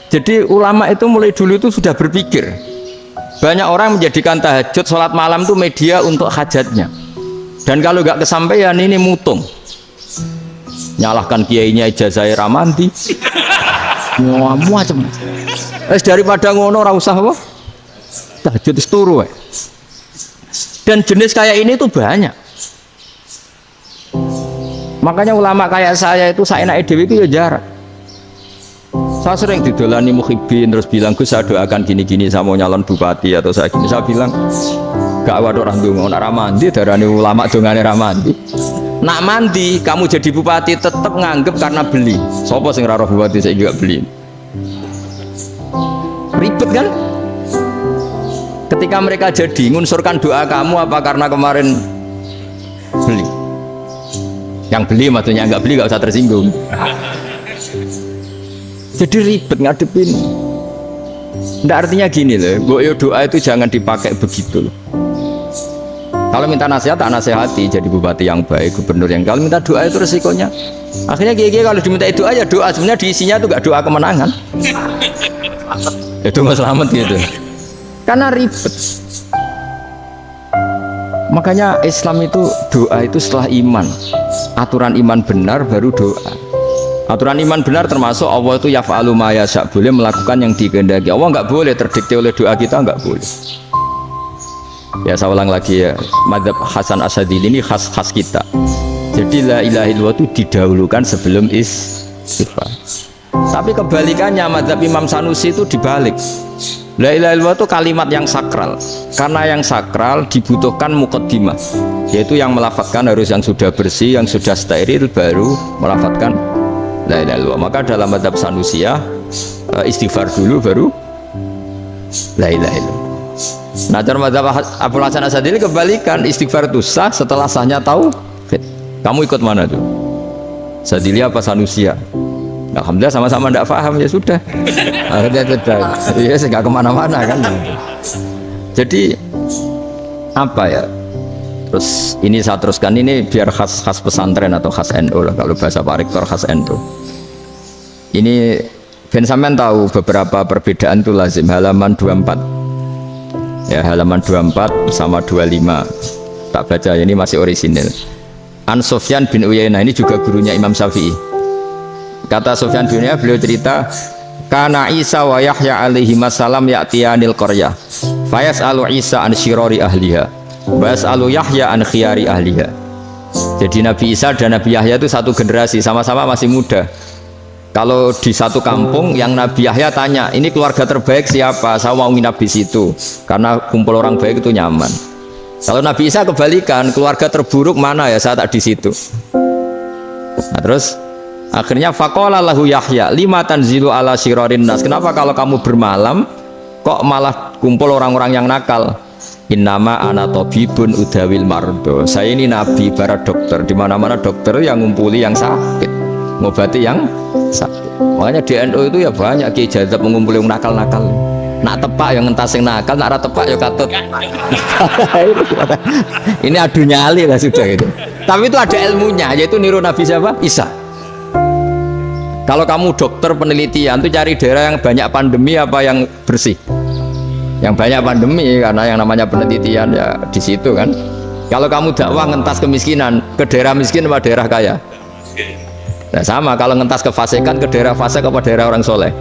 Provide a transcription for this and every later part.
Jadi ulama itu mulai dulu itu sudah berpikir. Banyak orang menjadikan tahajud, sholat malam itu media untuk hajatnya. Dan kalau nggak kesampaian ini mutung. Nyalahkan kiainya ijazah ramanti. Macam. Daripada ngono ora usah apa? Tahajud turu. Dan jenis kayak ini tuh banyak. Makanya ulama kayak saya itu seenake dhewe itu ya jarak. Saya sering didolani mukhibin terus bilang Gus saya doakan gini-gini saya mau nyalon bupati atau saya gini, saya bilang gak waduh orang dongo nak ramandi darani ulama dongane ramandi. Nak mandi kamu jadi bupati tetap nganggep karena beli. Sopo sing ora roh bupati saya juga beli. Ribet kan? Ketika mereka jadi ngunsurkan doa kamu apa karena kemarin beli? Yang beli maksudnya nggak beli nggak usah tersinggung. Jadi ribet ngadepin. Nggak artinya gini loh, boyo doa itu jangan dipakai begitu loh. Kalau minta nasihat, tak nasihati jadi bupati yang baik, gubernur yang kalau minta doa itu resikonya. Akhirnya gigi kalau diminta doa ya doa, sebenarnya diisinya itu nggak doa kemenangan. Itu nggak selamat gitu. Karena ribet. Makanya Islam itu doa itu setelah iman. Aturan iman benar baru doa. Aturan iman benar termasuk Allah itu yaf'alu ma yasha, boleh melakukan yang dikehendaki. Allah nggak boleh terdikte oleh doa kita, nggak boleh. Ya saya ulang lagi ya, madzhab Hasan Asyadzili ini khas kita. Jadi la ilaha illallah itu didahulukan sebelum istighfar. Tapi kebalikannya madzhab Imam Sanusi itu dibalik. La ilaha illallah itu kalimat yang sakral. Karena yang sakral dibutuhkan muqaddimah, yaitu yang melafadzkan harus yang sudah bersih, yang sudah steril baru melafadzkan la ilaha illallah. Maka dalam madzhab Sanusiyah istighfar dulu baru la ilaha illallah. Nah dalam madzhab Abul Hasan Asyadzili kebalikan, istighfar itu sah setelah sahnya tauhid. Kamu ikut mana tuh? Asyadzili apa Sanusiyah? Alhamdulillah sama-sama tidak paham ya sudah. Akhirnya sudah. Ya nggak kemana-mana kan. Jadi apa ya? Terus ini saya teruskan ini biar khas pesantren atau khas NU lah, kalau bahasa Pak Rektor khas NU. Ini Ben sampean tahu beberapa perbedaan itu lazim, halaman 24. Ya halaman 24 sama 25. Tak baca ini masih orisinil. An Sufyan bin Uyainah, ini juga gurunya Imam Syafi'i. Kata Sufyan bin Uyainah, beliau cerita kana Isa wa Yahya alaihi salam ya'tiyanil qaryah fayas'alu Isa an syirari ahliha wa yas'alu Yahya an khiyari ahliha. Jadi Nabi Isa dan Nabi Yahya itu satu generasi, sama-sama masih muda. Kalau di satu kampung yang Nabi Yahya tanya, ini keluarga terbaik siapa? Saya mau nginap di situ karena kumpul orang baik itu nyaman. Kalau Nabi Isa kebalikan, keluarga terburuk mana ya? Saya tak di situ. Nah, terus akhirnya faqala lahu Yahya lima tanzilu ala syirarin nas. Kenapa kalau kamu bermalam kok malah kumpul orang-orang yang nakal? Innama ana tabibun udawil mardo. Saya ini nabi para dokter, di mana-mana dokter yang ngumpuli yang sakit, ngobati yang sakit. Makanya di NU itu ya banyak Kiai Jazab mengumpuli yang nakal-nakal. Nak tepak yang ngentas yang nakal, nak ora tepak ya katut. Ini adu nyali lah sudah gitu. Tapi itu ada ilmunya, yaitu niru Nabi siapa? Isa. Kalau kamu dokter penelitian tuh cari daerah yang banyak pandemi apa yang bersih? Yang banyak pandemi, karena yang namanya penelitian ya di situ kan. Kalau kamu dakwah ngentas kemiskinan, ke daerah miskin apa daerah kaya? Nah sama, kalau ngentas kefasikan ke daerah fasik apa daerah orang soleh?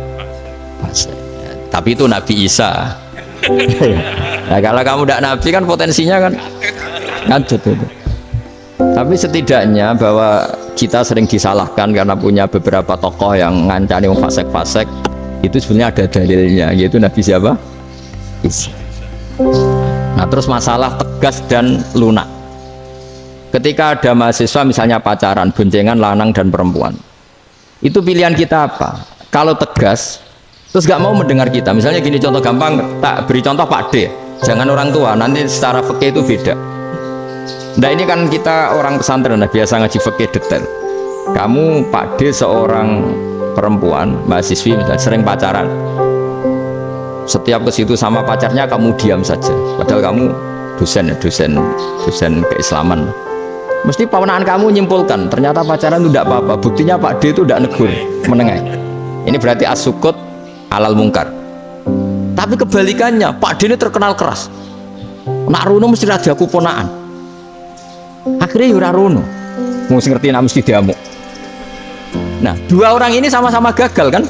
Fasik. Tapi itu Nabi Isa. Nah kalau kamu tidak Nabi kan potensinya kan ngacut itu. Tapi setidaknya bahwa kita sering disalahkan karena punya beberapa tokoh yang ngancani fasik-fasik, itu sebenarnya ada dalilnya, yaitu Nabi siapa? Isa. Nah terus masalah tegas dan lunak. Ketika ada mahasiswa misalnya pacaran, boncengan lanang dan perempuan, itu pilihan kita apa? Kalau tegas terus gak mau mendengar kita, misalnya gini contoh gampang, tak beri contoh Pak D, jangan orang tua, nanti secara fikih itu beda. Nah ini kan kita orang pesantren biasa ngaji fikih detail. Kamu Pak D seorang perempuan mahasiswi misalnya, sering pacaran, setiap ke situ sama pacarnya kamu diam saja, padahal kamu dosen keislaman. Mesti pamanaan kamu nyimpulkan ternyata pacaran itu tidak apa-apa, buktinya Pak D itu tidak negur, menengah. Ini berarti asukut alal mungkar. Tapi kebalikannya, Pak D ini terkenal keras. Nak runo mesti rajaku ponaan. Akhirnya ora runo. Mesti ngerti nak mesti diamuk. Nah, dua orang ini sama-sama gagal kan?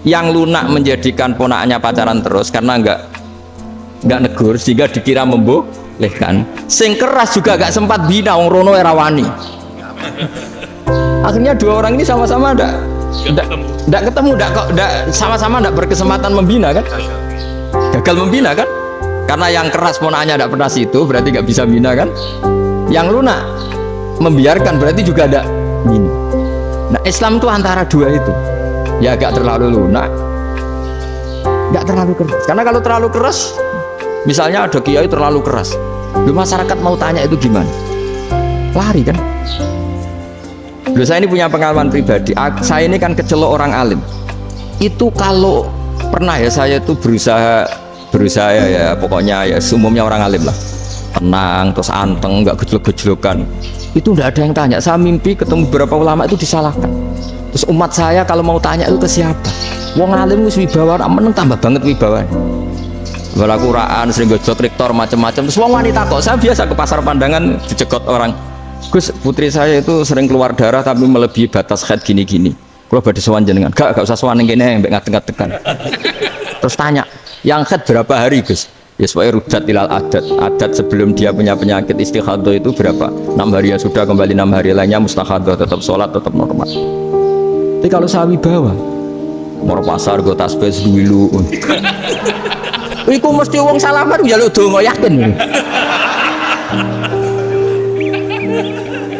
Yang lunak menjadikan ponaannya pacaran terus karena enggak negur sehingga dikira membolehkan. Sing keras juga enggak sempat bina wong rono era wani. Akhirnya dua orang ini sama-sama enggak ketemu, sama-sama enggak berkesempatan membina kan? Gagal membina kan? Karena yang keras ponaannya enggak pernah situ, berarti enggak bisa bina kan? Yang lunak membiarkan berarti juga ada bina. Nah, Islam itu antara dua itu. Ya agak terlalu lunak, enggak terlalu keras. Karena kalau terlalu keras, misalnya ada kiai terlalu keras, lu masyarakat mau tanya itu gimana? Lari kan? Loh, saya ini punya pengalaman pribadi. Saya ini kan kecelok orang alim. Itu kalau pernah ya saya itu berusaha ya pokoknya ya umumnya orang alim lah. Tenang, terus anteng, nggak gejlok-gejlokan. Itu nggak ada yang tanya. Saya mimpi ketemu beberapa ulama itu disalahkan. Terus umat saya kalau mau tanya itu ke siapa? Wong alim wis wibawa, meneng tambah banget wibawa. Wala Quran sering gojlok rektor macam-macam. Terus wong wanita kok saya biasa ke pasar pandangan dicekot orang. Gus, putri saya itu sering keluar darah tapi melebihi batas haid gini-gini. Kalau badhe sowan jenengan, gak usah sowan ning kene mbek ngadeg-ngadegan. Terus tanya, yang haid berapa hari, Gus? Ya supaya rudat ilal adat sebelum dia punya penyakit istihadah itu berapa? 6 hari ya sudah, kembali 6 hari lainnya mustahadah, tetap sholat, tetap normal. Tapi kalau saya wibawa mau pasar go tasbih dulu iku mesti wong salaman njaluk donga yakin.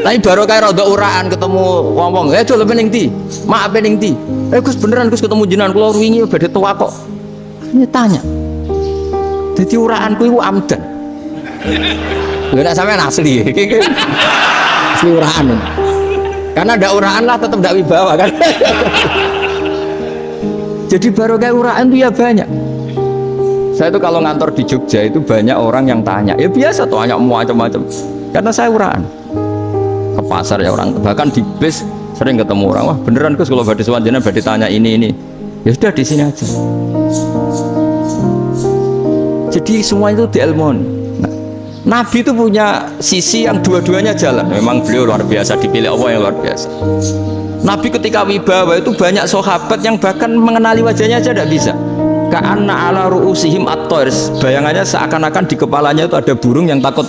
Tapi baru kayak rada uraan ketemu wong-wong, "Dol pening ndi? Maaf pening ndi?" Gus beneran Gus ketemu jenengan kula wingi badhe tua kok." Ini tanya. Jadi uraanku itu amdan. Lha nek sampean asli iki. Asli uraan. Karena ada uraan lah tetap tidak wibawa kan. Jadi baru kayak uraan itu ya banyak. Saya itu kalau ngantor di Jogja itu banyak orang yang tanya. Ya biasa tanya macam-macam. Karena saya uraan. Ke pasar ya orang, bahkan di bis sering ketemu orang, wah beneran Gus kalau badhe sowan jenengan badhe tanya ini. Ya sudah di sini aja. Jadi semua itu diilmukan. Nah, Nabi itu punya sisi yang dua-duanya jalan. Memang beliau luar biasa, dipilih Allah yang luar biasa. Nabi ketika wibawa itu banyak sahabat yang bahkan mengenali wajahnya aja tidak bisa. Ka'anna ala ru'usihim at-tairs. Bayangannya seakan-akan di kepalanya itu ada burung yang takut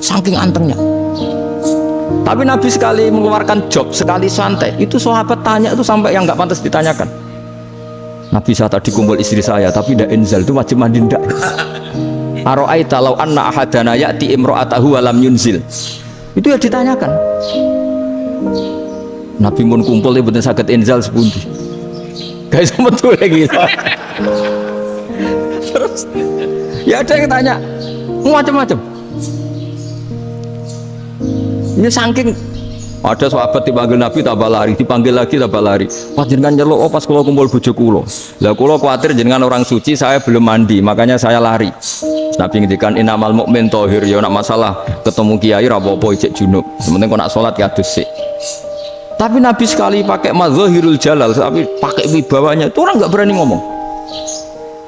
saking antengnya. Tapi Nabi sekali mengeluarkan job, sekali santai, itu sahabat tanya itu sampai yang nggak pantas ditanyakan. Nabi saya tadi kumpul istri saya, tapi tidak inzal itu wajib mandi ndak. Aro'aita law anna ahadana ya'ti imro'atahu walam yunzil. Itu ya ditanyakan. Nabi mun kumpul itu betul sakit inzal sepundi. Guys betul lagi. Terus ya ada yang tanya macam-macam. Ini saking ada sahabat dipanggil Nabi tambah lari, dipanggil lagi tambah lari. Pas jenengan nyeluk, pas kalau kumpul bojo kula. Lah kula kuwatir jenengan orang suci, saya belum mandi, makanya saya lari. Nabi ngendikan innamal mukmin thahir, ya nak masalah ketemu kiai ra apa-apa ijek junub. Sementing kok nak salat ya dhisik. Tapi Nabi sekali pakai mazahirul jalal, tapi pakai wibawanya, itu orang nggak berani ngomong.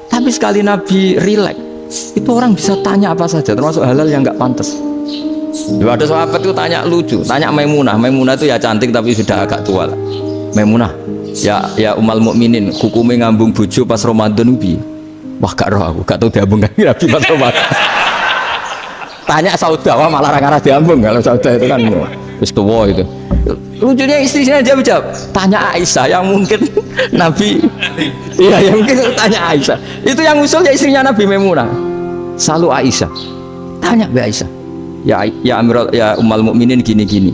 Tapi sekali Nabi rileks, itu orang bisa tanya apa saja, termasuk halal yang nggak pantas. Loh, ada sahabat itu tanya lucu, tanya Maimunah itu ya cantik tapi sudah agak tua lah. Maimunah, ya umal mukminin, hukumnya ngambung bojo pas Ramadan ubi. Wah gak roh aku, gak tahu diambung kan Nabi pas Ramadan. Tanya Saudah, malah karena diambung, kalau Saudah itu kan wis tua itu. Lucunya istrinya aja jawab, tanya Aisyah yang mungkin Nabi, iya yang mungkin tanya Aisyah. Itu yang usul ya istrinya Nabi Maimunah. Selalu Aisyah, tanya Mbak Aisyah. Ya Amirul ya umal mukminin gini-gini.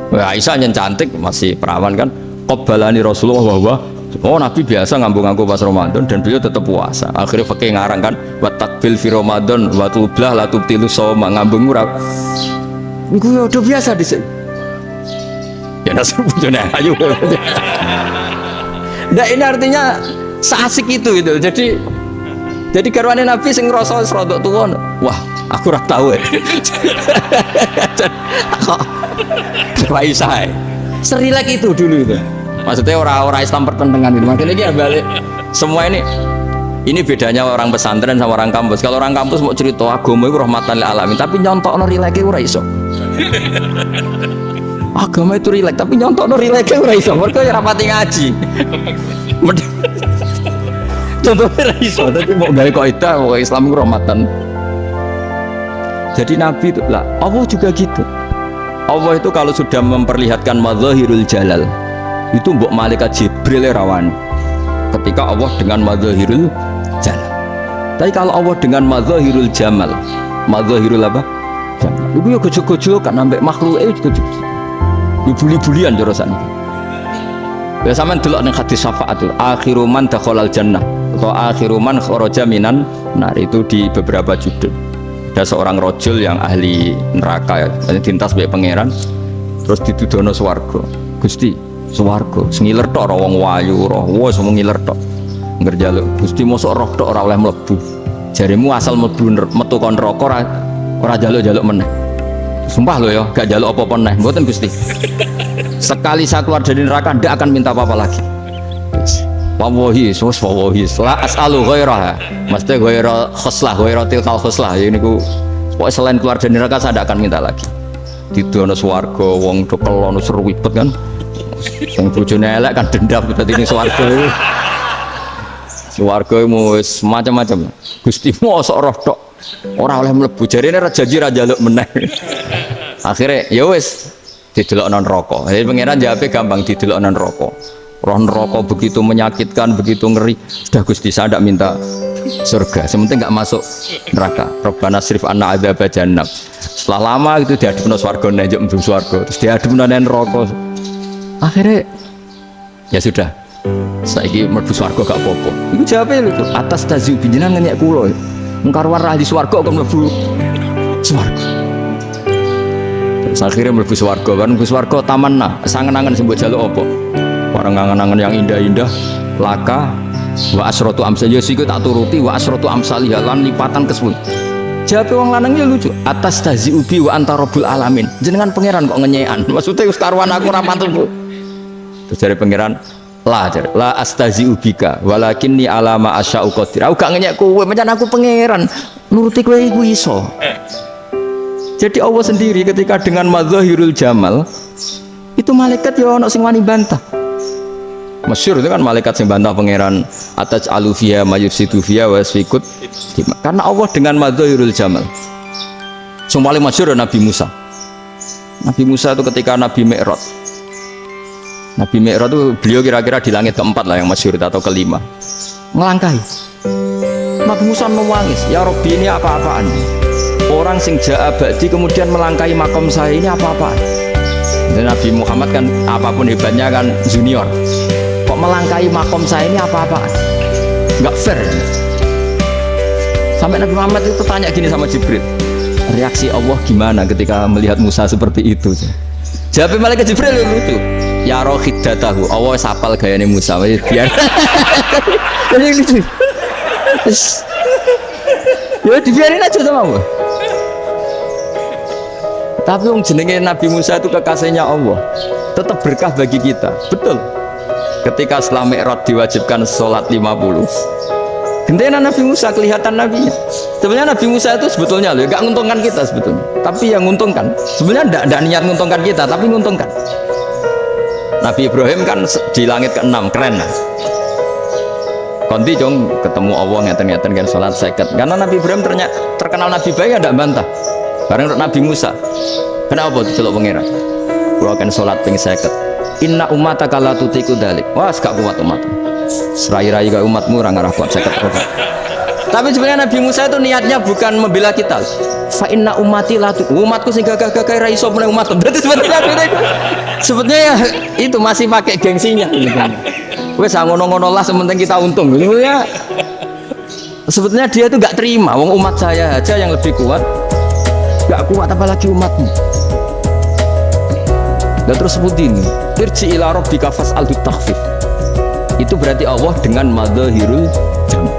Wah Aisyah yang cantik masih perawan kan. Qabbalani Rasulullah bahwa oh Nabi biasa ngambung-ngambung pas Ramadan dan beliau tetap puasa. Akhirnya pakai ngarang kan wa takbil fi Ramadan wa tublah la tubtilu shauma ngambung ora. Niku ya udah biasa dhisik. Ya nasib bojone ayu. Nah ini artinya seasik itu gitu. Jadi garwane Nabi sing ngrasa wis rodok tuwa. Wah, aku ora tahu ya. Kok Aisyah. Serilek itu dulu itu. Maksudnya orang-orang Islam pertentangan itu. Makanya dia balik Semua ini bedanya orang pesantren sama orang kampus. Kalau orang kampus mau cerita agama itu rahmatan lil alamin, tapi nyontokno rileke ora iso. Agama itu rilek, tapi nyontokno rileke ora iso. Mergo ya rapati ngaji. Contohnya ora iso, tapi mau gawe kaidah bahwa Islam itu rahmatan. Jadi Nabi itu lah, Allah juga gitu. Allah itu kalau sudah memperlihatkan madzahirul jalal, itu mbok malaikat Jibril rawan. Ketika Allah dengan madzahirul jalal. Tapi kalau Allah dengan madzahirul jamal, madzahirul apa? Jamal. Iku ya gojo-gojo kan ambek makhluk juga gojo. Yo buli-bulian jorosan. Ya sampean delok ning hadis syafaat itu, akhiru man dakhalal jannah atau akhiru man kharaja minan nar, itu di beberapa judul. Ada seorang rojul yang ahli neraka ya, dintas baik pangeran, terus ditudono swarga. Gusti, swarga sengiler tok ora wong wayu roh, wis mung ngiler tok. Ngerjaluk Gusti mosok roh tok ora oleh mlebu. Jarimu asal mlebu metu kon neraka ora jaluk-jaluk meneh. Sumpah lo ya, gak jaluk apa-apa neh. Mboten Gusti. Sekali saya keluar dari neraka ndak akan minta apa-apa lagi. Wallahi, wallahi, la as'alu ghairaha. Mesti ghaira khoslah, ghaira tilkal khoslah. Ya niku pokoke selain keluar dari neraka saya ndak akan minta lagi. Didono swarga wong do kelono seru ribet kan. Sing bojone elek kan dendam dadi ning swarga iku. Swarga wis macam-macam. Gusti mosok roh tok ora oleh mlebu, jarene ra janji ra njaluk meneh. Akhirnya ya wis didelokno neraka. Jadi pangeran jawabe gampang, didelokno neraka. Roh neraka begitu menyakitkan, begitu ngeri. Sudah Gusti saya tidak minta surga, sementing nggak masuk neraka. Rabbana srif anna adzab jahannam. Setelah lama itu diadepno swarga njuk mlebu swarga, terus diadepno neraka. Akhirnya ya sudah. Saiki mlebu swarga gak apa-apa. Iku jawabe lho, atas tazu pinjenengan ngenyek kula. Mengkarwar ahli swarga kok mlebu swarga. Terus akhirnya mlebu swarga kan, mlebu swarga tamanna, sangen-angen sing mbok jaluk apa? Orang angan-angan yang indah-indah, laka wa asratu amsal ya siku tak turuti wa asratu amsalih lan lipatan kesepuluh. Jawab wong lanangnya lucu, atas tazi ubi wa anta rabbul alamin. Jenengan pangeran kok ngenyekan. Maksudnya wis karuan aku ora pantes, Bu. Terus dari pangeran, la astazi ubika walakinni ala ma asya'u qadir. Aku gak ngenyek kowe, pancen aku pangeran. Nuruti kowe iku iso. Jadi Allah sendiri ketika dengan madzahirul jamal itu malaikat ya ono sing wani bantah. Masyhur itu kan malaikat yang bantah pangeran atas alufia mayusitu via wasfikut, karena Allah dengan madzahirul jamal. Yang paling masyhur Nabi Musa. Nabi Musa itu ketika Nabi Mi'raj. Nabi Mi'raj itu beliau kira-kira di langit keempat lah yang masyhur atau kelima. Ngelangkahi. Nabi Musa menangis, ya Rabbi ini apa-apaan? Orang sing ja'a ba'di kemudian melangkahi makom saya ini apa-apaan? Dan Nabi Muhammad kan apapun hebatnya kan junior. Kok melangkahi makom saya ini apa-apaan? Enggak fair. Sampai Nabi Muhammad itu tanya gini sama Jibril, reaksi Allah gimana ketika melihat Musa seperti itu? Jawab malaikat Jibril lucu, ya rohidatahu, Allah sapal gayanya Musa biar jadi lucu. Ya dibiarin aja sama Allah. Tapi yang jenenge Nabi Musa itu kekasihnya Allah, tetap berkah bagi kita. Betul. Ketika setelah Mi'raj diwajibkan sholat 50, gentenan Nabi Musa kelihatan Nabi. Sebenarnya Nabi Musa itu sebetulnya loh, gak nguntungkan kita sebetulnya, tapi yang nguntungkan. Sebenarnya tidak niat nguntungkan kita, tapi nguntungkan. Nabi Ibrahim kan di langit ke-6, keren lah. Konti jong ketemu Allah ngeten-ngeten kan sholat seket. Karena Nabi Ibrahim terkenal Nabi baik, tidak bantah. Bareng Nabi Musa, kenapa diceluk pangeran? Kalau akan sholat ping seket. Inna umataka la tutiku dalik. Wah, gak kuat umat. Serai-rai ke umatmu orang arah kuat seket. Tapi sebenarnya Nabi Musa itu niatnya bukan membela kita. Fa inna umati la tu. Umatku sing gagah-gagah ra iso meneh umat. Berarti sebetulnya ya itu masih pakai gengsinya. Wes ngono-ngono lah sementing kita untung. Sebetulnya dia itu gak terima. Wong umat saya aja yang lebih kuat. Gak kuat apalagi umatmu. Dan terus sebut ini irji ila rabbika fas'al takhfif. Itu berarti Allah dengan madzahirul jamal.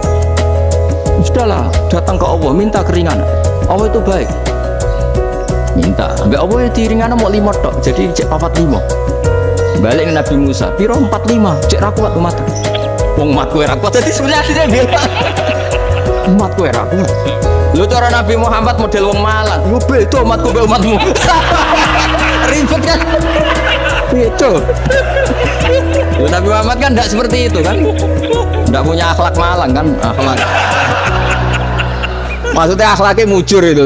Sudahlah, datang ke Allah minta keringanan. Allah itu baik. Minta, ambek Allah ya diringan mau 5 tok, jadi cek 45. Balik ke Nabi Musa, piro 45, cek ra kuat umat. Wong umatku ora kuat. Dadi sebenarnya dia bilang umatku ora kuat. Lu cara Nabi Muhammad model wong Malang. Yo beda umatku be umatmu. Ribet kan? Itu. Nabi Muhammad kan tidak seperti itu kan, tidak punya akhlak Malang kan, akhlak. Maksudnya akhlaknya mujur itu,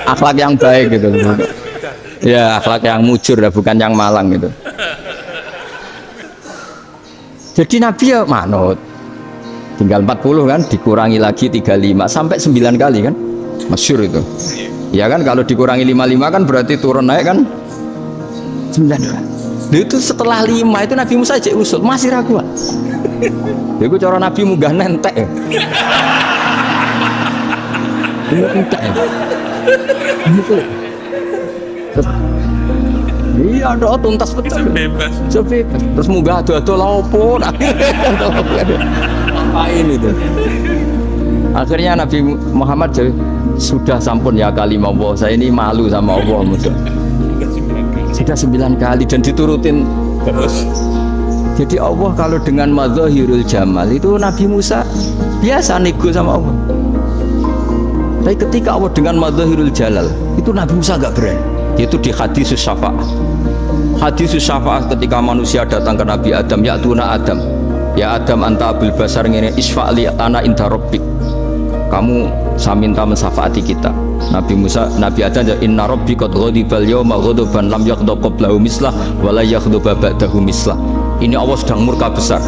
akhlak yang baik gitu. Ya akhlak yang mujur, bukan yang Malang gitu. Jadi Nabi ya manut. Tinggal 40 kan, dikurangi lagi 35 sampai 9 kali kan, masyhur itu. Ya kan kalau dikurangi 55 kan berarti turun naik kan 9 kali. Itu setelah 5 itu Nabi Musa aja usul masih ragu. Itu cara Nabi munggah nentek ya. Nentek ya. Iya ada tuntas betul. Bebas. Terus munggah ado-ado laopo. Ngapain itu? Akhirnya Nabi Muhammad sudah sampun ya kalimah Allah. Saya ini malu sama Allah mudah. Sudah 9 kali dan diturutin terus. Jadi Allah kalau dengan madzahirul jamal itu Nabi Musa biasa nego sama Allah. Tapi ketika Allah dengan madzahirul jalal itu Nabi Musa gak berani. Itu di hadis syafa'ah. Hadis syafa'ah ketika manusia datang ke Nabi Adam, ya tuna Adam, ya Adam anta abul basar ngene isfa'li ana inda rabbik. Kamu saya minta mensafaati kita. Nabi Musa, Nabi Adam, inna rabbi qad ghadibal yawma ghadaban lam yaghdab qablahu mislah wa la yaghdab ba'dahu mislah. Ini Allah sedang murka besar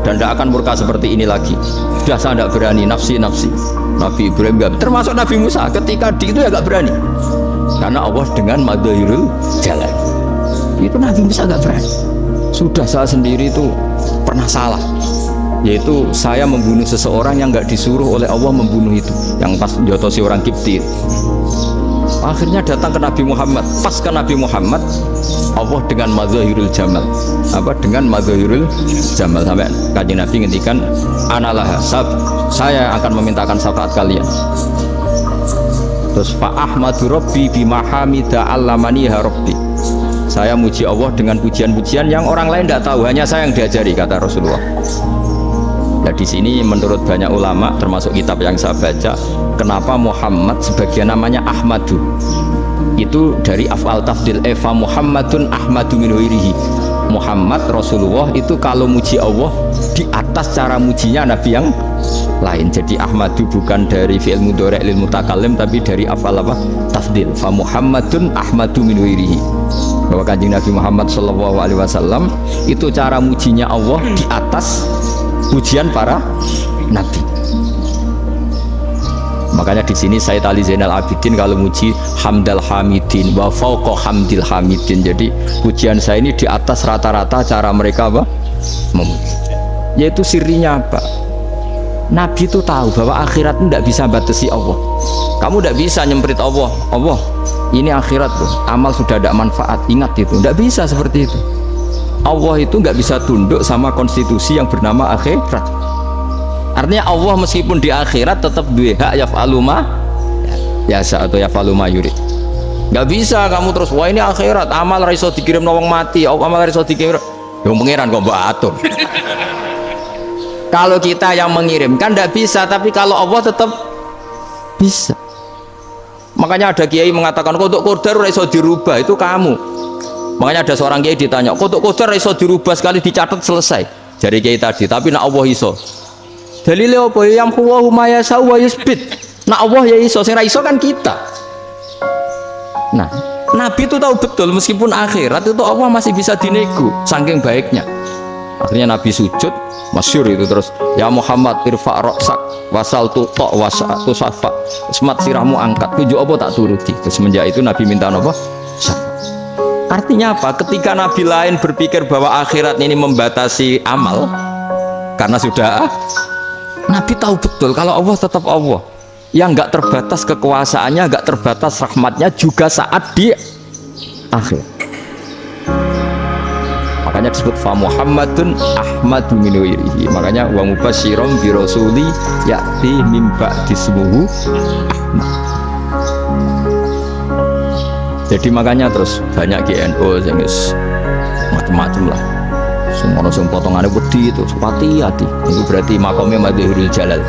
dan tidak akan murka seperti ini lagi. Sudah saya tidak berani, nafsi. Nabi Ibrahim enggak, termasuk Nabi Musa ketika di itu ya enggak berani. Karena Allah dengan madzahirul jalal. Itu Nabi Musa enggak berani. Sudah saya sendiri itu pernah salah. Yaitu saya membunuh seseorang yang nggak disuruh oleh Allah membunuh itu, yang pas jotosi orang Kipti. Akhirnya datang ke Nabi Muhammad, pas ke Nabi Muhammad Allah dengan madzahirul jamal, dengan madzahirul jamal sampai Kanjeng Nabi ngendikan analah saya akan memintakan syafaat kalian. Terus fa ahmadu rabbi bima hamida allamani rabbi. Saya muji Allah dengan pujian-pujian yang orang lain tidak tahu, hanya saya yang diajari, kata Rasulullah. Nah di sini menurut banyak ulama termasuk kitab yang saya baca, kenapa Muhammad sebagian namanya Ahmadu? Itu dari af'al tafdil eva Muhammadun Ahmadu min ghairihi. Muhammad Rasulullah itu kalau muji Allah di atas cara mujinya Nabi yang lain. Jadi Ahmadu bukan dari fi'il mudhari' lil mutakallim tapi dari af'al apa? Tafdil. Fa Muhammadun Ahmadu min ghairihi. Bahwa Kanjeng Nabi Muhammad sallallahu alaihi wasallam itu cara mujinya Allah di atas pujian para nabi. Makanya di sini Sayyid Ali Zainal Abidin kalau muji hamdal hamidin wa fauqa hamdil hamidin. Jadi pujian saya ini di atas rata-rata cara mereka apa? Memuji. Yaitu sirinya apa? Nabi itu tahu bahwa akhirat itu tidak bisa batasi Allah. Kamu tidak bisa nyemprit Allah. Allah, ini akhirat tuh. Amal sudah ada manfaat. Ingat itu. Tidak bisa seperti itu. Allah itu nggak bisa tunduk sama konstitusi yang bernama akhirat. Artinya Allah meskipun di akhirat tetap duwe hak yaf'alu ma yasa atau yaf'alu ma yurid. Nggak bisa kamu terus wah ini akhirat amal ra iso dikirim wong mati, amal ra iso dikirim. Yang pangeran kok mbok atur. Kalau kita yang mengirimkan nggak bisa, tapi kalau Allah tetap bisa. Makanya ada kiai mengatakan kodok qadar ra iso dirubah, itu kamu. Makanya ada seorang kiai ditanya, kodok qadar iso dirubah sekali dicatat selesai. Jadi kiai tadi, tapi nak Allah iso. Dalile apa? Yang huwa ma yasha wa yusbit. Nak Allah ya iso, sing ra iso kan kita. Nah, Nabi itu tahu betul meskipun akhirat itu Allah masih bisa dinego, saking baiknya. Akhirnya Nabi sujud, masyhur itu terus, ya Muhammad irfa' ra'sak wasal tuta wasatu safa. Semat sirahmu angkat, tujuh apa tak turuti. Terus semenjak itu Nabi minta apa? Syafaat. Artinya apa? Ketika Nabi lain berpikir bahwa akhirat ini membatasi amal, karena sudah Nabi tahu betul kalau Allah tetap Allah, yang nggak terbatas kekuasaannya, nggak terbatas rahmatnya juga saat di akhir. Makanya disebut fa Muhammadun Ahmadu min ghairihi. Makanya wa mubasyiron bi rasuli ya'ti mim ba'di ismuhu Ahmad. Jadi makanya terus banyak GNO yang macam-macam lah. Ono sing potongane wedi itu hati-hati. Itu berarti makomnya Madhahirul Jalal.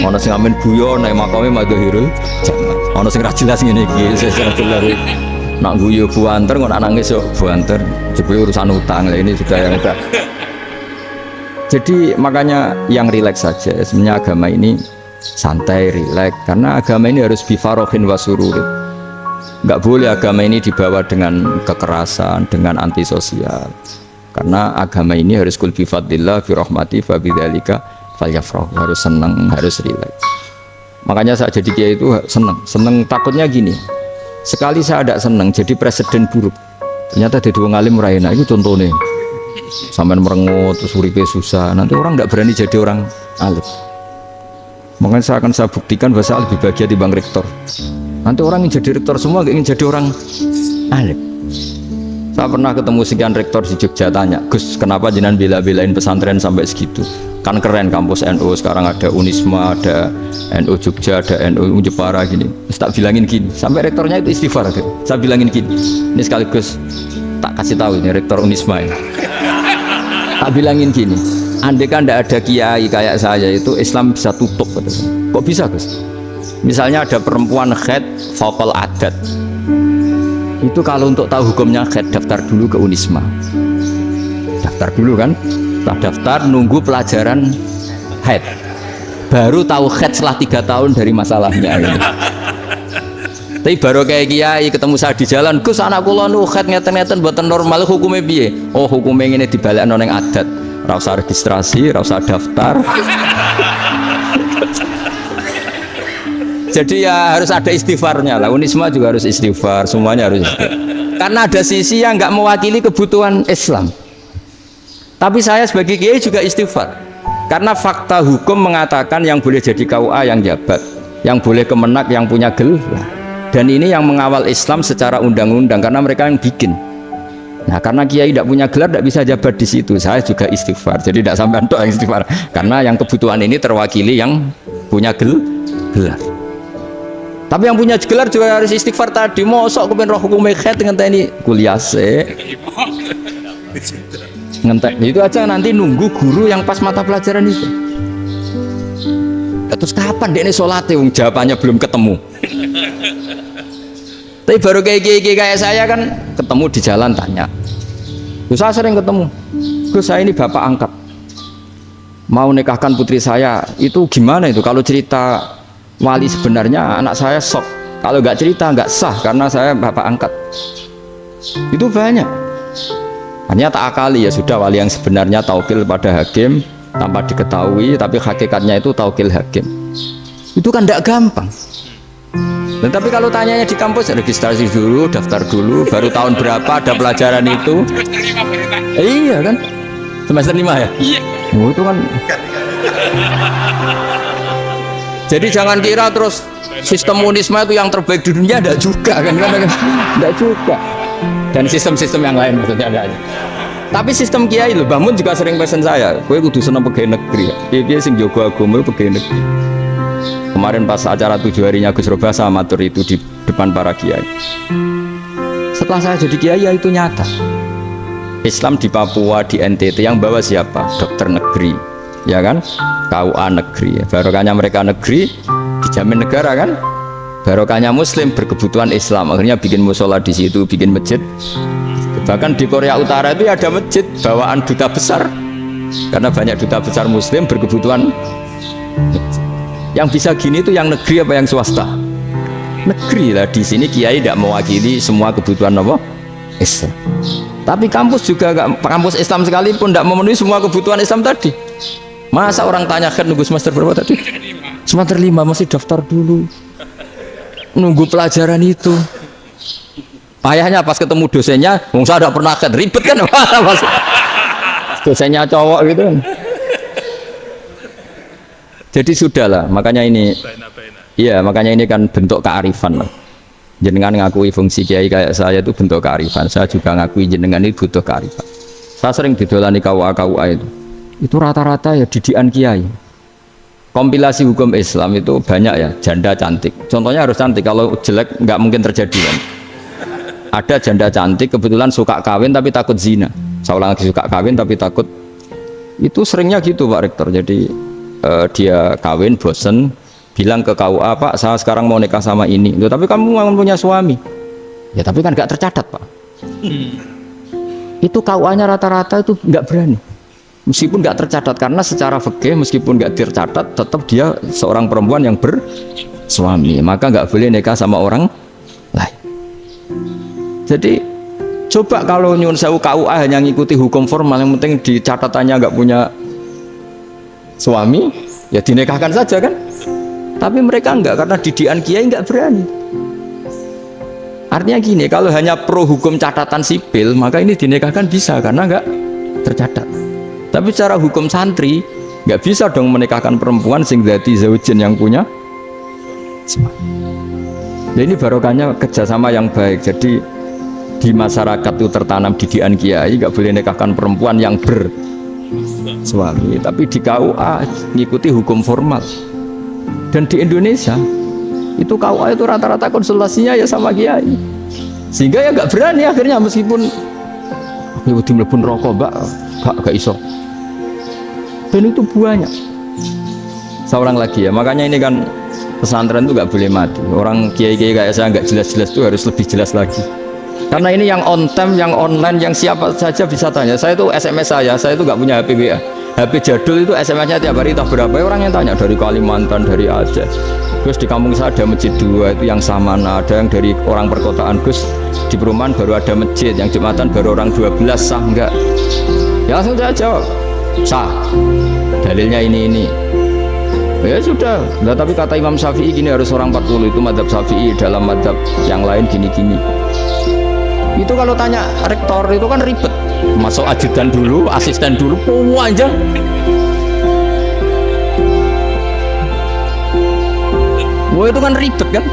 Ono sing amin guyon nek makomnya Madhahirul Jalal. Ono sing ra jelas ngene iki, sesuk jelas. Nak guyu buanter kok nak nangis yo buanter. Jebule urusan utang. Lah ini sudah yang udah. Jadi makanya yang rileks saja. Sebenarnya agama ini santai, rileks karena agama ini harus bifarohin wasururin. Enggak boleh agama ini dibawa dengan kekerasan, dengan antisosial. Karena agama ini harus kul bi fadlillah bi rahmati fa bidzalika falyafrahu, harus senang, harus rileks. Makanya saya jadi kiai itu senang takutnya gini. Sekali saya ada senang jadi presiden buruk. Ternyata jadi wong alim ora enak, itu contohnya. Sampai merengut terus uripe susah, nanti orang tidak berani jadi orang alim. Makanya saya buktikan bahwa saya lebih bahagia dibanding rektor. Nanti orang yang jadi rektor semua gak ingin jadi orang alim. Saya pernah ketemu sekian rektor di Jogja, tanya, Gus kenapa jenengan bela-belain pesantren sampai segitu? Kan keren kampus NU, sekarang ada Unisma, ada NU Jogja, ada NU Jepara gini. Terus tak bilangin gini, sampai rektornya itu istighfar. Saya bilangin gini, ini sekaligus tak kasih tahu ini rektor Unisma ya. Tak bilangin gini, andai kan tidak ada kiai kayak saya itu Islam bisa tutup. Kok bisa Gus? Misalnya ada perempuan haid faqal adat, itu kalau untuk tahu hukumnya haid daftar dulu ke Unisma, daftar dulu kan, setelah daftar nunggu pelajaran haid, baru tahu haid setelah 3 tahun dari masalahnya ini. Tapi baru kayak kiai ketemu saya di jalan, Gus anak kula nu haid ngeten-ngeten mboten normal, hukumnya piye? Oh hukumnya ini dibalekno ning adat, ora usah registrasi, ora usah daftar. Jadi ya harus ada istighfarnya lah. Unisma juga harus istighfar, semuanya harus istighfar. Karena ada sisi yang nggak mewakili kebutuhan Islam. Tapi saya sebagai kiai juga istighfar. Karena fakta hukum mengatakan yang boleh jadi KUA yang jabat, yang boleh kemenak yang punya gelar. Dan ini yang mengawal Islam secara undang-undang karena mereka yang bikin. Nah karena kiai tidak punya gelar tidak bisa jabat di situ. Saya juga istighfar. Jadi tidak sampai untuk istighfar. Karena yang kebutuhan ini terwakili yang punya gelar. Tapi yang punya gelar juga harus istighfar tadi. Mosok kepen roh hukum haid ngenteni kuliah se. Ngentek itu aja nanti nunggu guru yang pas mata pelajaran itu. Terus kapan dia ini sholat wong jawabannya belum ketemu. Tapi baru kayak saya kan ketemu di jalan tanya. Terus saya sering ketemu. Gus saya ini bapak angkat. Mau nikahkan putri saya itu gimana itu kalau cerita wali sebenarnya anak saya sok, kalau nggak cerita nggak sah karena saya bapak angkat. Itu banyak. Hanya tak akali ya sudah wali yang sebenarnya taukil pada hakim tanpa diketahui, tapi hakikatnya itu taukil hakim. Itu kan tidak gampang. Dan tapi kalau tanyanya di kampus registrasi dulu, daftar dulu, baru tahun berapa ada pelajaran itu? Iya kan? Semester 5 ya? Iya. Oh, itu kan. Jadi jangan kira terus sistem Unisma itu yang terbaik di dunia, tidak juga kan? Tidak juga. Dan sistem-sistem yang lain maksudnya ada. Tapi sistem kiai loh, Mbah Mun juga sering pesen saya, kowe kudu seneng pegawai negeri. Piye sing jaga agama pegawai negeri. Kemarin pas acara 7 harinya Gus Roba saya matur itu di depan para kiai. Setelah saya jadi kiai ya itu nyata. Islam di Papua, di NTT yang bawa siapa? Dokter negeri, ya kan? KUA negeri. Barokahnya mereka negeri dijamin negara kan? Barokahnya Muslim berkebutuhan Islam. Akhirnya bikin musola di situ, bikin masjid. Bahkan di Korea Utara itu ada masjid bawaan duta besar. Karena banyak duta besar Muslim berkebutuhan. Yang bisa gini itu yang negeri apa yang swasta? Negeri lah. Di sini kiai tidak mewakili semua kebutuhan apa? Islam. Tapi kampus juga enggak, kampus Islam sekalipun tidak memenuhi semua kebutuhan Islam tadi. Masa orang tanya kan nunggu semester berapa tadi? Semester 5 masih daftar dulu. Nunggu pelajaran itu. Ayahnya pas ketemu dosennya, wong saya tidak pernah kan ribet kan? Dosennya cowok gitu kan. Jadi sudahlah, makanya ini, iya makanya ini kan bentuk kearifan lah. Jenengan ngakui fungsi kiai kayak saya itu bentuk kearifan. Saya juga ngakui jenengan ini butuh kearifan. Saya sering didolani KUA itu rata-rata ya didikan kiai. Kompilasi hukum Islam itu banyak ya, janda cantik. Contohnya harus cantik, kalau jelek nggak mungkin terjadi kan. Ada janda cantik kebetulan suka kawin tapi takut zina. saya ulang lagi suka kawin tapi takut. Itu seringnya gitu Pak Rektor. Jadi dia kawin bosen bilang ke KUA, Pak saya sekarang mau nikah sama ini. Loh, tapi kamu mau punya suami. Ya tapi kan gak tercatat Pak. Itu KUA-nya rata-rata itu nggak berani. Meskipun nggak tercatat, karena secara fikih meskipun nggak tercatat tetap dia seorang perempuan yang bersuami, maka nggak boleh nikah sama orang lain. Jadi coba kalau nyun sewu KUA hanya ngikuti hukum formal, yang penting di catatannya nggak punya suami, ya dinikahkan saja kan. Tapi mereka nggak, karena didikan kiai nggak berani. Artinya gini, kalau hanya pro hukum catatan sipil, maka ini dinikahkan bisa karena nggak tercatat. Tapi secara hukum santri nggak bisa dong menikahkan perempuan sing dadi zaujin yang punya. Nah, ini barokahnya kerjasama yang baik. Jadi di masyarakat itu tertanam didikan kiai, nggak boleh nikahkan perempuan yang bersuami. Tapi di KUA ngikuti hukum formal. Dan di Indonesia itu KUA itu rata-rata konsultasinya ya sama kiai. Sehingga ya nggak berani akhirnya, meskipun aku dimlebun rokok mbak, gak iso. Dan itu banyak. Seorang lagi ya, makanya ini kan pesantren itu nggak boleh mati. Orang kiai-kiai kayak saya nggak jelas-jelas itu harus lebih jelas lagi. Karena ini yang on time, yang online, yang siapa saja bisa tanya. Saya itu SMS saya itu nggak punya HP WA. HP jadul itu SMS-nya tiap hari tak berapa orang yang tanya, dari Kalimantan, dari Aceh. Terus di kampung saya ada masjid 2 itu yang Samana, ada yang dari orang perkotaan. Gus di perumahan baru ada masjid, yang Jumatan baru orang 12, sah enggak? Ya langsung saya jawab, sah. Dalilnya ini. Ya sudah. Nah, tapi kata Imam Syafi'i gini, harus orang 40, itu madzhab Syafi'i, dalam madzhab yang lain gini-gini. Itu kalau tanya rektor itu kan ribet. Masuk ajudan dulu, asisten dulu, panjang. Wah itu kan ribet kan.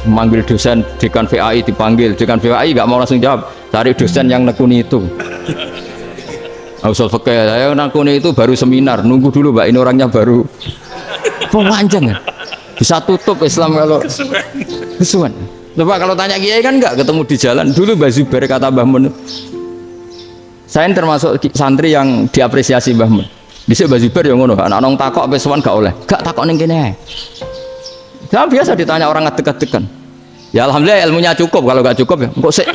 Manggil dosen dekan VAI, dipanggil dekan VAI nggak mau langsung jawab, cari dosen yang nekuni itu. Usul fikih saya nekuni itu baru seminar, nunggu dulu mbak, ini orangnya baru. Panjang kan. Bisa tutup Islam kalau kesuwen. Coba kalau tanya kiai kan nggak ketemu di jalan. Dulu Mbah Zubair kata Mbah Mun, saya termasuk santri yang diapresiasi Mbah Mun. Bisa Mbah Zubair yang ngono, anak nong takok besuan gak oleh, gak takok ning kene. Saya biasa ditanya orang ngadeg-adegan. Ya alhamdulillah ilmunya cukup, kalau gak cukup ya kok sik.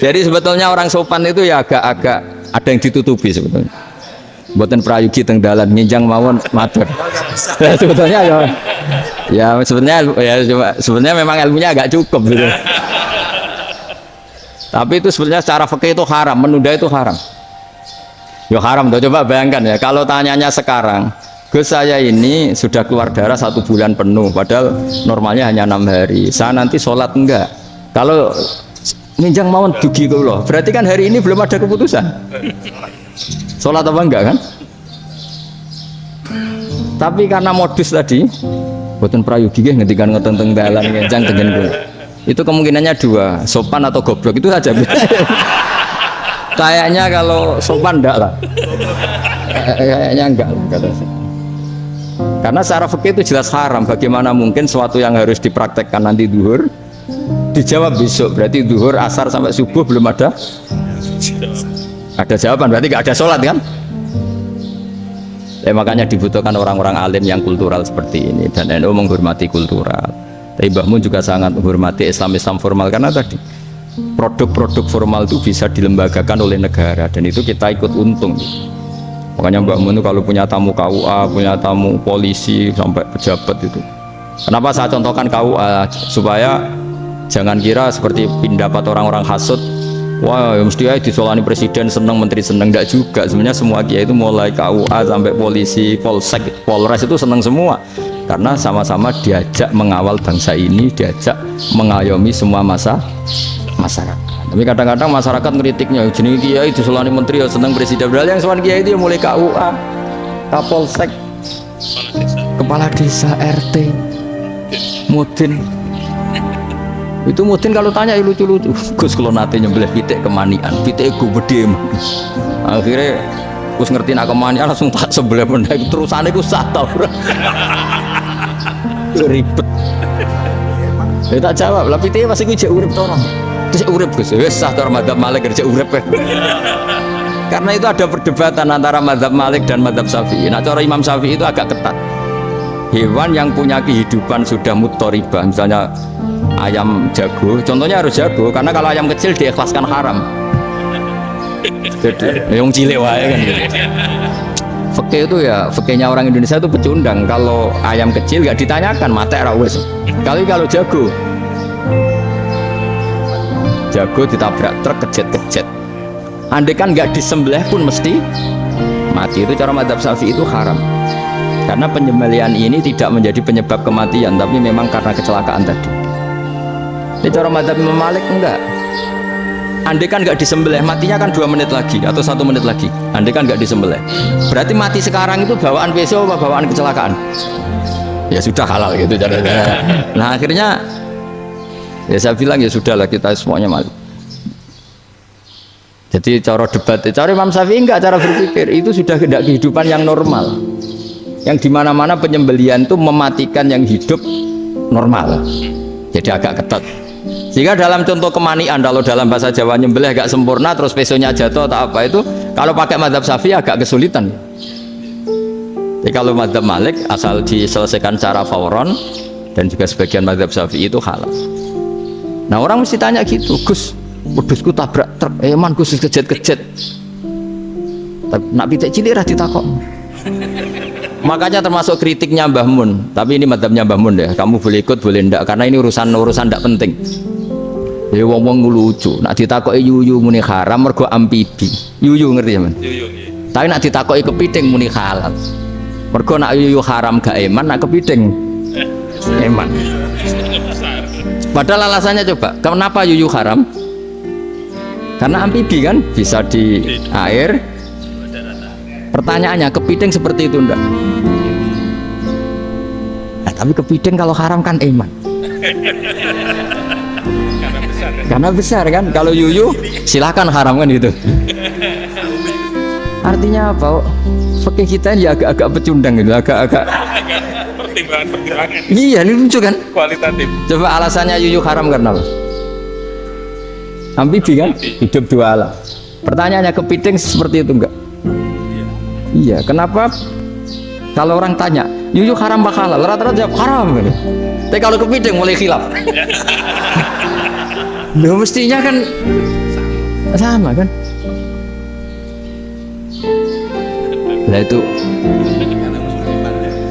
Jadi sebetulnya orang sopan itu ya agak-agak ada yang ditutupi sebetulnya. Buatan prayogi teng dalan nginjang mawon matur. Sebetulnya ya sebenarnya memang ilmunya agak cukup gitu. Tapi itu sebenarnya secara fikih itu haram, menunda itu haram. Ya haram tuh, coba bayangkan ya, kalau tanyanya sekarang, Gus saya ini sudah keluar darah 1 bulan penuh, padahal normalnya hanya 6 hari. Saya nanti sholat enggak? Kalau nginjang mawon dugi kula, berarti kan hari ini belum ada keputusan. Sholat apa enggak kan? Tapi karena modus tadi, buatan prayogi ngendikan ngeteng dalan nginjang tengen kula. Itu kemungkinannya 2, sopan atau goblok, itu saja. Kayaknya kalau sopan enggak lah. Kayaknya enggak lah kata saya. Karena secara fikih itu jelas haram. Bagaimana mungkin suatu yang harus dipraktekkan nanti duhur dijawab besok, berarti duhur, asar sampai subuh belum ada jawaban, berarti nggak ada sholat kan? Ya, makanya dibutuhkan orang-orang alim yang kultural seperti ini, dan NU menghormati kultural. Tapi Mbah Mun juga sangat menghormati Islam formal, karena tadi produk-produk formal itu bisa dilembagakan oleh negara, dan itu kita ikut untung. Makanya Mbah Mun itu kalau punya tamu KUA, punya tamu polisi sampai pejabat itu. Kenapa saya contohkan KUA? Supaya jangan kira seperti pendapat orang-orang hasud, wah ya mesti aja disolani presiden seneng, menteri seneng. Enggak juga. Sebenarnya semua kiai itu mulai KUA sampai polisi, polsek, polres itu seneng semua, karena sama-sama diajak mengawal bangsa ini, diajak mengayomi semua masyarakat. Tapi kadang-kadang masyarakat ngeritiknya, jenis kiai disolani menteri ya seneng, presiden. Padahal yang soal kiai itu mulai KUA, kapolsek, kepala desa, RT, mudin. Itu mudin kalau tanya ya lucu-lucu. Gus kalau nate nyembelih pitik kemanian, pitik gue gede. Akhirnya Gus ngerti nak kemanian langsung tak sebelah benda itu, terusannya Gus sah tau. Ribet. Ya tak jawab, lah pitih masih gue jek urip to orang. Terus urip Gus, wis sah to madzhab Malik kerja urip. Karena itu ada perdebatan antara madzhab Malik dan madzhab Syafi'i. Nah, cara Imam Syafi'i itu agak ketat. Hewan yang punya kehidupan sudah mutharibah, misalnya ayam jago, contohnya harus jago, karena kalau ayam kecil diikhlaskan haram. Jadi, yang cilik wae kan gitu. Fikih itu ya, fikihnya orang Indonesia itu pecundang. Kalau ayam kecil nggak ditanyakan, mate ra wis. Kalau jago ditabrak truk kejet. Andai kan nggak disembelih pun mesti mati. Itu cara madzhab Syafi'i itu haram. Karena penyembelihan ini tidak menjadi penyebab kematian, tapi memang karena kecelakaan tadi. Ini cara madzhab Imam Malik enggak. Andai kan nggak disembelih, matinya kan 2 menit lagi atau 1 menit lagi. Andai kan nggak disembelih, berarti mati sekarang itu bawaan peso apa bawaan kecelakaan? Ya sudah halal gitu cara-cara. Nah akhirnya ya saya bilang ya sudahlah kita semuanya mati. Jadi cara debat, cara Imam Syafi'i enggak, cara berpikir itu sudah tidak kehidupan yang normal. Yang dimana-mana penyembelihan itu mematikan yang hidup normal. Jadi agak ketat. Sehingga dalam contoh kemanian, kalau dalam bahasa Jawa nyembelih agak sempurna terus pesonya jatuh atau apa itu, kalau pakai madzhab Syafi'i agak kesulitan. Jadi kalau madzhab Malik asal diselesaikan secara fauron, dan juga sebagian madzhab Syafi'i itu halal. Nah orang mesti tanya gitu, Gus, wedhusku tabrak truk, man Gus kejet. Nak pitik cilik ra ditakok. Makanya termasuk kritiknya Mbah Mun, tapi ini madzhabnya Mbah Mun ya, kamu boleh ikut boleh ndak, karena ini urusan ndak penting. Ya wong-wong lucu, nak ditakoki yuyu muni haram mergo amfibi. Yuyu ngerti ya, Man? Yuyu. Tapi nak ditakoki kepiting muni halal. Mergo nak yuyu haram gak eman, nak kepiting eman. Padahal alasannya coba, kenapa yuyu haram? Karena amfibi kan, bisa di air. Pertanyaannya, kepiting seperti itu enggak? Nah, tapi kepiting kalau haram kan eman. Karena besar kan, kalau yuyu silahkan haram kan gitu. Artinya apa? Fikih kita ya agak-agak pecundang gitu, agak-agak pertimbangan. Iya, ini lucu kan? Kualitatif. Coba alasannya yuyu haram karena apa? Amfibi kan, hidup 2 alam. Pertanyaannya, kepiting seperti itu enggak? Iya, kenapa? Kalau orang tanya, yuyu haram apa halal? Rata-rata jawab haram gitu. Tapi kalau kepiting mulai khilaf. Loh mestinya kan sama kan? Nah itu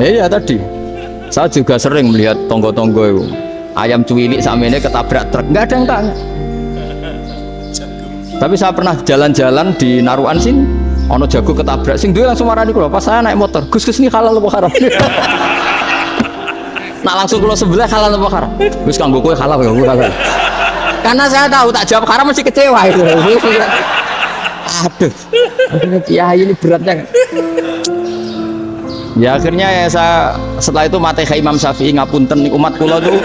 iya tadi saya juga sering melihat tonggo-tonggo itu ayam cuwilik sama ini ketabrak truk, nggak ada yang tanya. Tapi saya pernah jalan-jalan di Naruan sini, ono jago ketabrak, sing duwe langsung marani kula pas saya naik motor, Gus ini halal apa haram? Nah langsung kula sebelah halal apa haram? Gus kanggo kowe halal kanggo halal. Karena saya tahu tak jawab haram masih kecewa itu. Aduh, ya ini beratnya. Ya akhirnya ya saya setelah itu materi Imam Syafi'i ngapunten umat kula tuh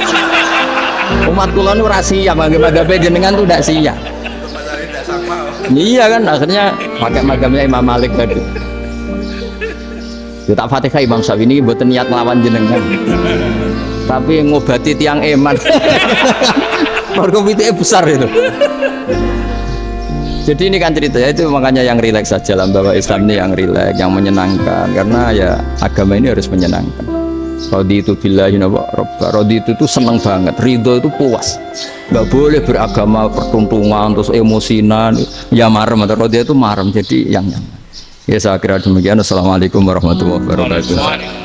rahasia mazhab jenengan tuh tidak siap. Iya kan akhirnya pakai mazhabnya Imam Malik tadi. Ya tak Fatihah Imam Syafi'i ini mboten niat nglawan jenengan. Tapi ngobati tiang eman. Margo pitike besar itu. Jadi ini kan ceritanya itu, makanya yang rileks saja lah, bahwa Islam ini yang rileks, yang menyenangkan, karena ya agama ini harus menyenangkan. Raditu billahi robba, raditu itu seneng banget, ridho itu puas, nggak boleh beragama pertuntungan terus emosinan, ya marem atau raditu itu marem, jadi yang ya saya kira demikian. Assalamualaikum warahmatullahi wabarakatuh.